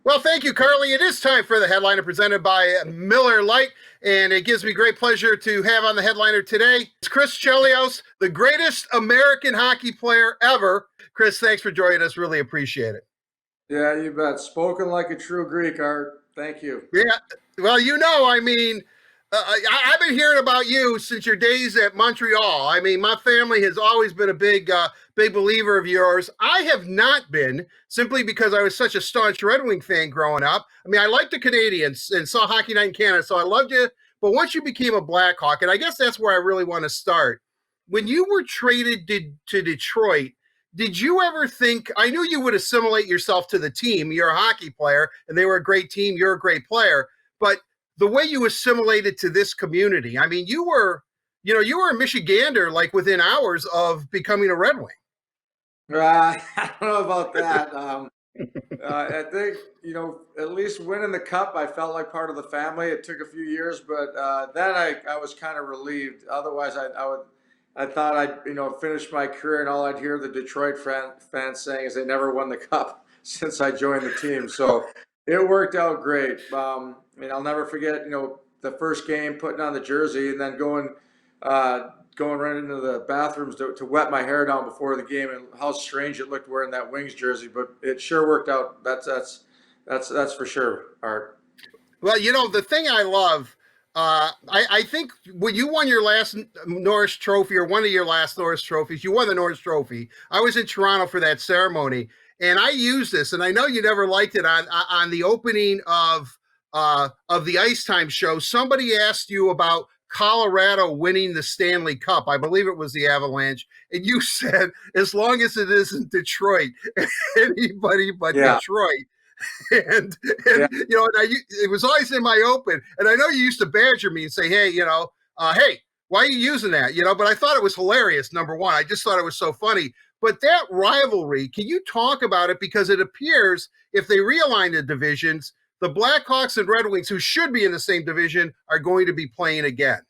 Well, thank you, Carly. It is time for the headliner presented by Miller Lite, and it gives me great pleasure to have on the headliner today. It's Chris Chelios, the greatest American hockey player ever. Chris, thanks for joining us. Really appreciate it. Yeah, you bet. Spoken like a true Greek, Art. Thank you. Yeah, well, I've been hearing about you since your days at Montreal. I mean, my family has always been a big believer of yours. I have not been, simply because I was such a staunch Red Wing fan growing up. I mean, I liked the Canadians and saw Hockey Night in Canada, so I loved you. But once you became a Blackhawk, and I guess that's where I really want to start. When you were traded to Detroit, did you ever think, I knew you would assimilate yourself to the team? You're a hockey player and they were a great team, you're a great player, but the way you assimilated to this community, I mean, you were a Michigander like within hours of becoming a Red Wing. I don't know about that. I think, at least winning the cup, I felt like part of the family. It took a few years, but then I was kind of relieved. Otherwise, I thought I'd, finish my career, and all I'd hear the Detroit fans saying is they never won the cup since I joined the team. So it worked out great. I'll never forget, the first game, putting on the jersey, and then going right into the bathrooms to wet my hair down before the game, and how strange it looked wearing that Wings jersey. But it sure worked out. That's for sure, Art. Well, the thing I love, I think when you won your last Norris Trophy, or one of your last Norris Trophies, you won the Norris Trophy. I was in Toronto for that ceremony, and I used this, and I know you never liked it on the opening of the Ice Time show. Somebody asked you about Colorado winning the Stanley Cup. I believe it was the Avalanche, and you said, as long as it isn't Detroit, anybody but Detroit. and Yeah. it was always in my open, and I know you used to badger me and say, hey, hey, why are you using that? But I thought it was hilarious. Number one, I just thought it was so funny. But that rivalry, can you talk about it? Because it appears if they realign the divisions, the Blackhawks and Red Wings, who should be in the same division, are going to be playing again.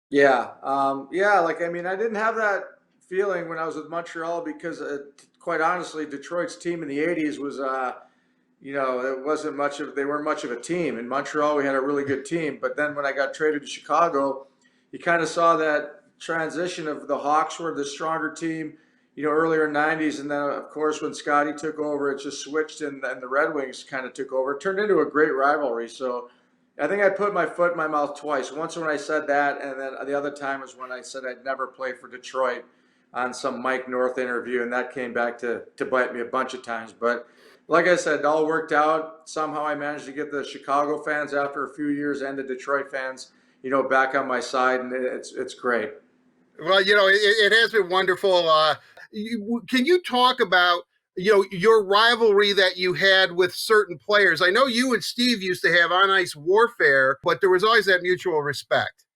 Yeah. I didn't have that feeling when I was with Montreal, because quite honestly, Detroit's team in the 80s was, they weren't much of a team. In Montreal, we had a really good team. But then when I got traded to Chicago, you kind of saw that transition of the Hawks were the stronger team, earlier in 90s. And then, of course, when Scotty took over, it just switched, and the Red Wings kind of took over. It turned into a great rivalry. So I think I put my foot in my mouth twice. Once when I said that, and then the other time was when I said I'd never play for Detroit on some Mike North interview, and that came back to bite me a bunch of times. But like I said, it all worked out. Somehow I managed to get the Chicago fans after a few years, and the Detroit fans, back on my side, and it's great. Well, it has been wonderful. Can you talk about your rivalry that you had with certain players? I know you and Steve used to have on ice warfare, but there was always that mutual respect.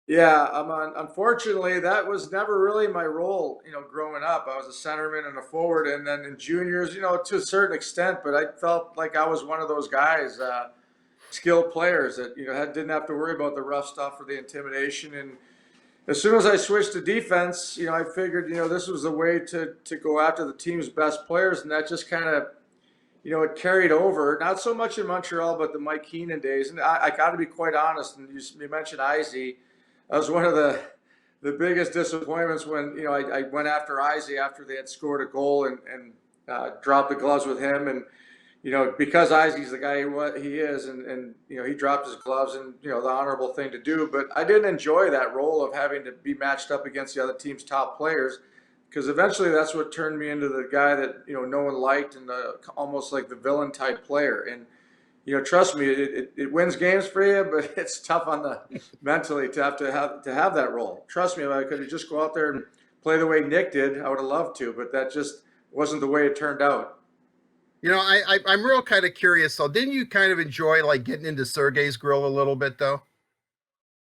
Yeah, unfortunately, that was never really my role, growing up. I was a centerman and a forward, and then in juniors, to a certain extent, but I felt like I was one of those guys, skilled players that, didn't have to worry about the rough stuff or the intimidation. And as soon as I switched to defense, I figured, this was the way to go after the team's best players, and that just kind of, it carried over. Not so much in Montreal, but the Mike Keenan days. And I got to be quite honest, and you mentioned Izzy. That was one of the biggest disappointments when, I went after Izzy after they had scored a goal, and dropped the gloves with him. And, because Izzy's the guy he is, and he dropped his gloves, and, the honorable thing to do. But I didn't enjoy that role of having to be matched up against the other team's top players, because eventually that's what turned me into the guy that, no one liked, and almost like the villain type player. And, trust me, it wins games for you, but it's tough on the mentally to have that role. Trust me, if I could just go out there and play the way Nick did, I would have loved to, but that just wasn't the way it turned out. I'm real kind of curious though. Didn't you kind of enjoy like getting into Sergei's grill a little bit though?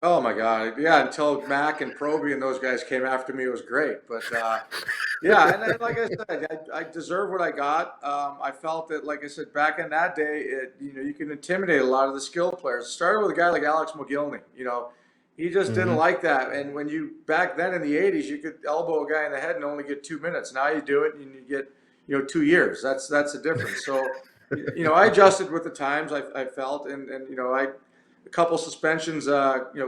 Oh my God, yeah! Until Mac and Proby and those guys came after me, it was great. But yeah, and like I said, I deserve what I got. I felt that, like I said, back in that day, you can intimidate a lot of the skilled players. It started with a guy like Alex McGillney. He just didn't like that. And when you back then in the '80s, you could elbow a guy in the head and only get 2 minutes. Now you do it and you get 2 years. That's the difference. So I adjusted with the times. I felt, and a couple suspensions,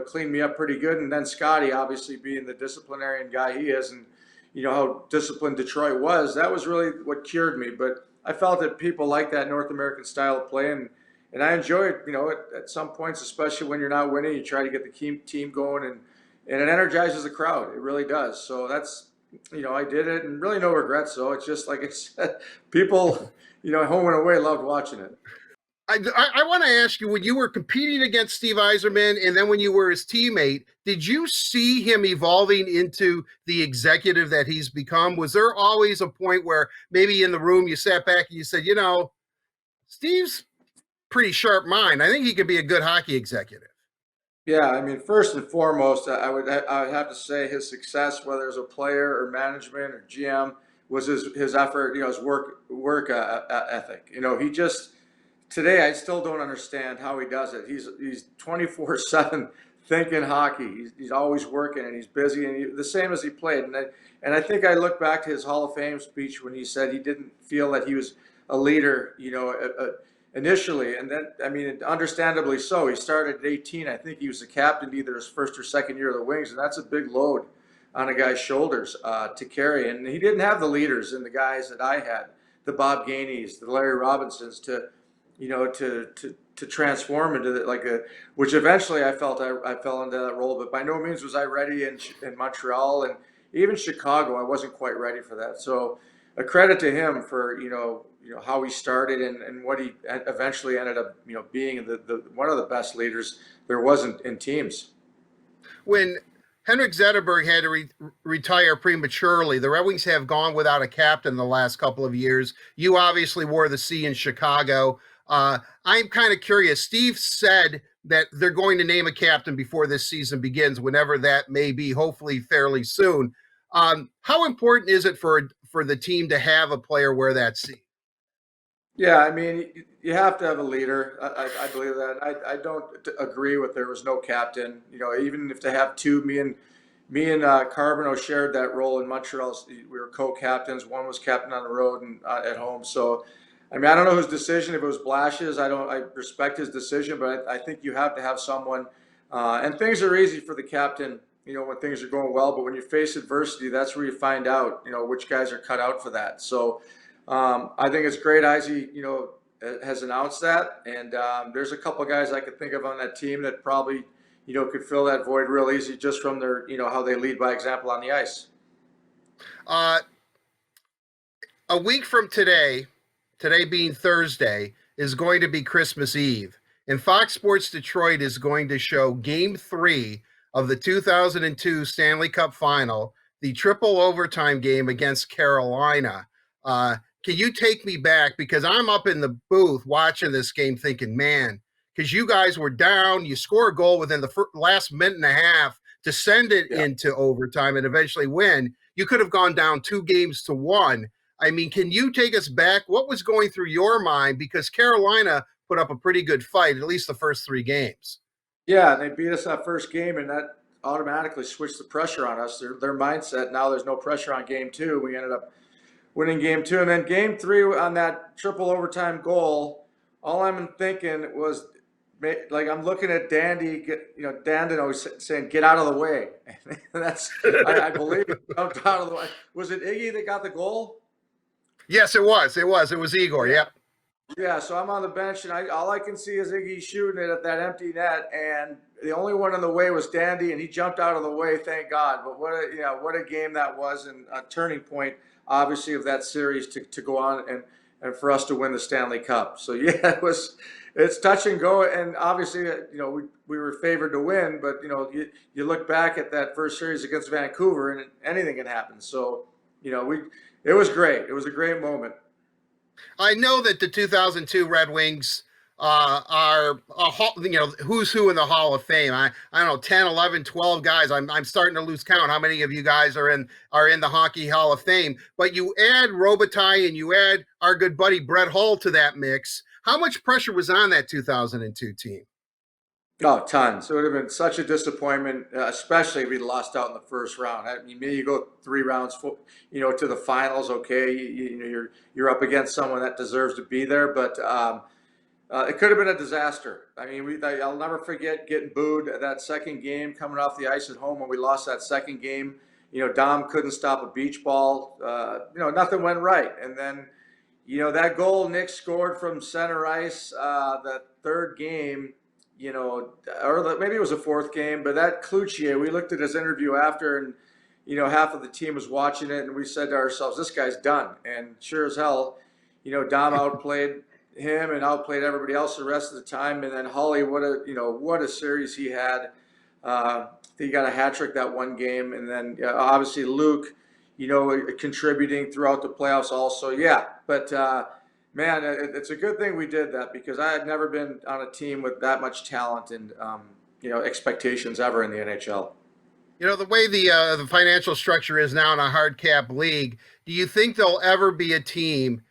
cleaned me up pretty good. And then Scotty, obviously being the disciplinarian guy he is, and how disciplined Detroit was, that was really what cured me. But I felt that people like that North American style of play, and I enjoy it. At some points, especially when you're not winning, you try to get the team going, and it energizes the crowd. It really does. So that's, I did it, and really no regrets. So it's just like I said, people, home and away loved watching it. I want to ask you, when you were competing against Steve Yzerman and then when you were his teammate, did you see him evolving into the executive that he's become? Was there always a point where maybe in the room you sat back and you said, Steve's pretty sharp mind. I think he could be a good hockey executive. Yeah, I mean, first and foremost, I would have to say his success, whether as a player or management or GM, was his effort, his work ethic. He just today I still don't understand how he does it. He's 24/7 thinking hockey. He's always working and he's busy, and the same as he played. And I think I look back to his Hall of Fame speech when he said he didn't feel that he was a leader, initially. And then, I mean, understandably so. He started at 18. I think he was the captain either his first or second year of the Wings, and that's a big load on a guy's shoulders to carry. And he didn't have the leaders and the guys that I had, the Bob Gaineys, the Larry Robinsons, to transform into which eventually I felt I fell into that role, but by no means was I ready in Montreal, and even Chicago. I wasn't quite ready for that. So a credit to him for how he started and what he eventually ended up being the one of the best leaders there wasn't in teams. When Henrik Zetterberg had to retire prematurely, the Red Wings have gone without a captain the last couple of years. You obviously wore the C in Chicago. I'm kind of curious. Steve said that they're going to name a captain before this season begins, whenever that may be, hopefully fairly soon. How important is it for the team to have a player wear that C? Yeah, I mean, you have to have a leader. I believe that. I don't agree with there was no captain. Even if they have two, me and Carbonneau shared that role in Montreal. We were co-captains. One was captain on the road and at home. So, I mean, I don't know his decision. If it was Blash's, I respect his decision, but I think you have to have someone. And things are easy for the captain, when things are going well. But when you face adversity, that's where you find out, which guys are cut out for that. So. I think it's great Izzy, has announced that, and there's a couple of guys I could think of on that team that probably, could fill that void real easy just from their, how they lead by example on the ice. A week from today being Thursday, is going to be Christmas Eve, and Fox Sports Detroit is going to show Game 3 of the 2002 Stanley Cup Final, the triple overtime game against Carolina. Can you take me back? Because I'm up in the booth watching this game thinking, man, because you guys were down, you score a goal within the last minute and a half to send it into overtime and eventually win. You could have gone down 2-1. I mean, can you take us back? What was going through your mind? Because Carolina put up a pretty good fight, at least the first 3 games. Yeah, they beat us that first game, and that automatically switched the pressure on us. Their mindset, now there's no pressure on Game 2. We ended up winning Game 2, and then Game 3 on that triple overtime goal. All I'm thinking was, like, I'm looking at Dandino saying, "Get out of the way." And that's, I believe, jumped out of the way. Was it Iggy that got the goal? Yes, it was. It was Igor. Yep. Yeah, so I'm on the bench, and all I can see is Iggy shooting it at that empty net, and the only one in the way was Dandy, and he jumped out of the way, thank God. But what a game that was, and a turning point, obviously, of that series to go on and for us to win the Stanley Cup. So yeah, it's touch and go, and obviously, we were favored to win, but you look back at that first series against Vancouver, and anything can happen. So it was great. It was a great moment. I know that the 2002 Red Wings are who's who in the Hall of Fame. I don't know, 10, 11, 12 guys. I'm starting to lose count how many of you guys are in the Hockey Hall of Fame. But you add Robitaille and you add our good buddy Brett Hull to that mix. How much pressure was on that 2002 team? Oh, tons. It would have been such a disappointment, especially if we'd lost out in the first round. I mean, maybe you go 3 rounds, to the finals. Okay, you're up against someone that deserves to be there, but it could have been a disaster. I mean, I'll never forget getting booed at that second game, coming off the ice at home when we lost that second game. Dom couldn't stop a beach ball. Nothing went right, and then that goal Nick scored from center ice, the third game, or maybe it was a fourth game, but that Cloutier, we looked at his interview after, and half of the team was watching it, and we said to ourselves, "This guy's done." And sure as hell, Dom outplayed him and outplayed everybody else the rest of the time. And then Holly, what a series he had. He got a hat trick that one game, and then obviously Luke, contributing throughout the playoffs also. Yeah, but man, it's a good thing we did that because I had never been on a team with that much talent and expectations ever in the NHL. The way the financial structure is now in a hard cap league, do you think there'll ever be a team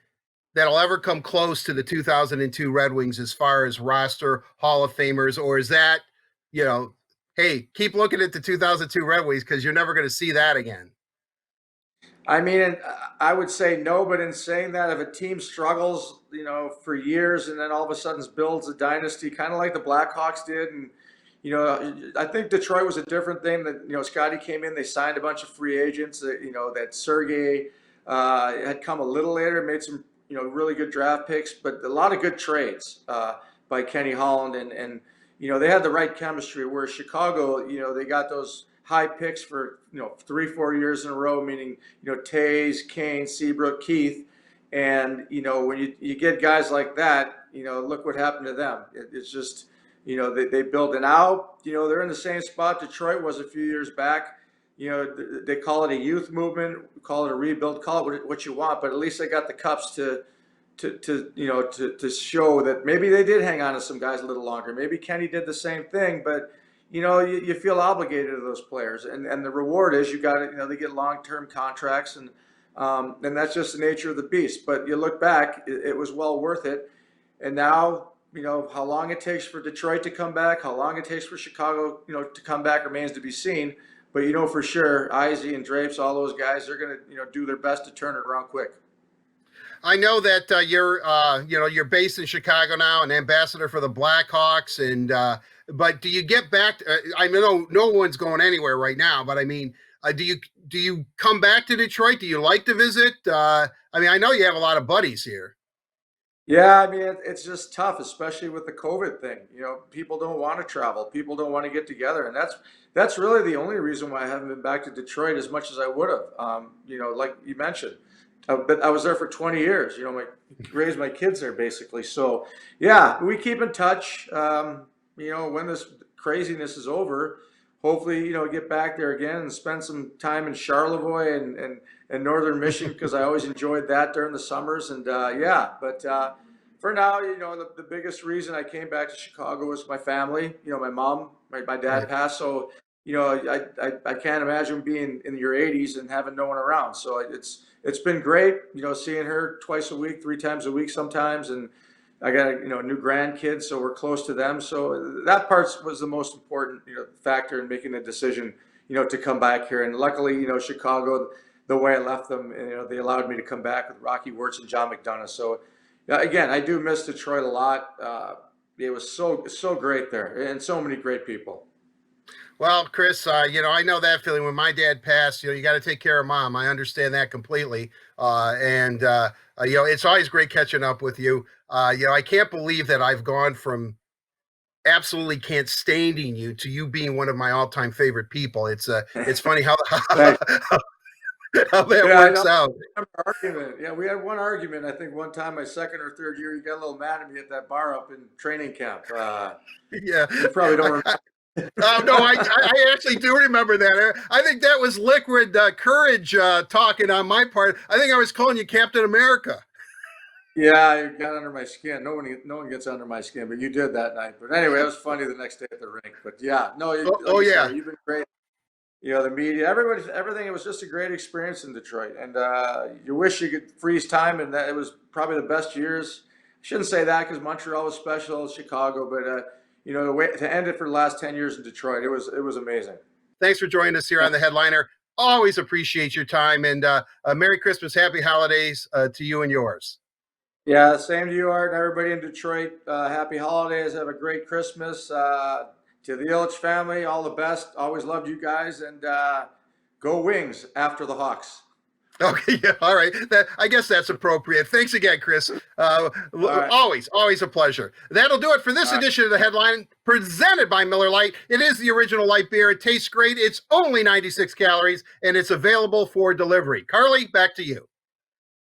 that'll ever come close to the 2002 Red Wings as far as roster Hall of Famers, or is that, hey, keep looking at the 2002 Red Wings because you're never going to see that again? I mean, I would say no, but in saying that, if a team struggles, for years and then all of a sudden builds a dynasty, kind of like the Blackhawks did, and I think Detroit was a different thing. That Scotty came in, they signed a bunch of free agents. That Sergey had come a little later, made some really good draft picks, but a lot of good trades by Kenny Holland, and they had the right chemistry. Where Chicago, they got those high picks for 3-4 years in a row, meaning Tays, Kane, Seabrook, Keith, and when you get guys like that, look what happened to them. It's just they build it out. They're in the same spot Detroit was a few years back. They call it a youth movement, call it a rebuild, call it what you want, but at least they got the cups to show that maybe they did hang on to some guys a little longer. Maybe Kenny did the same thing, but you feel obligated to those players, and the reward is you got to, they get long-term contracts, and that's just the nature of the beast. But you look back, it was well worth it, and now how long it takes for Detroit to come back, how long it takes for Chicago to come back remains to be seen. But for sure, Izzy and Drapes, all those guys, they're going to do their best to turn it around quick. I know that you're based in Chicago now, an ambassador for the Blackhawks, and but do you get back? I know no one's going anywhere right now, but I mean, do you come back to Detroit? Do you like to visit? I know you have a lot of buddies here. Yeah, I mean, it's just tough, especially with the COVID thing. People don't want to travel. People don't want to get together, and that's really the only reason why I haven't been back to Detroit as much as I would have. Like you mentioned, but I was there for 20 years. Raised my kids there basically. So yeah, we keep in touch. When this craziness is over, hopefully get back there again and spend some time in Charlevoix and Northern Michigan because I always enjoyed that during the summers. And yeah, but for now, the biggest reason I came back to Chicago was my family. My mom, my dad passed, so I can't imagine being in your 80s and having no one around. So it's been great, seeing her twice a week, 3 times a week sometimes, and I got new grandkids, so we're close to them. So that part was the most important factor in making the decision to come back here. And luckily, Chicago, the way I left them, they allowed me to come back with Rocky Wirtz and John McDonough. So again, I do miss Detroit a lot. It was so great there, and so many great people. Well, Chris, I know that feeling when my dad passed. You got to take care of mom. I understand that completely. And it's always great catching up with you. I can't believe that I've gone from absolutely can't standing you to you being one of my all-time favorite people. It's funny how how that works out. Argument. Yeah, we had one argument. I think one time, my second or third year, you got a little mad at me at that bar up in training camp. Yeah, you probably don't remember. No, I actually do remember that. I think that was liquid courage talking on my part. I think I was calling you Captain America. Yeah, you got under my skin. No one gets under my skin, but you did that night. But anyway, it was funny the next day at the rink. But yeah, no, yeah, you've been great. The media, everything. It was just a great experience in Detroit, and you wish you could freeze time, and that it was probably the best years. I shouldn't say that because Montreal was special, Chicago, but to end it for the last 10 years in Detroit. It was amazing. Thanks for joining us here on The Headliner. Always appreciate your time, and Merry Christmas, Happy Holidays to you and yours. Yeah, same to you, Art, and everybody in Detroit. Happy holidays. Have a great Christmas. To the Illich family, all the best. Always loved you guys, and go Wings after the Hawks. Okay, yeah, all right. I guess that's appropriate. Thanks again, Chris. Right. Always a pleasure. That'll do it for this edition of The Headline, presented by Miller Lite. It is the original light beer. It tastes great. It's only 96 calories, and it's available for delivery. Carly, back to you.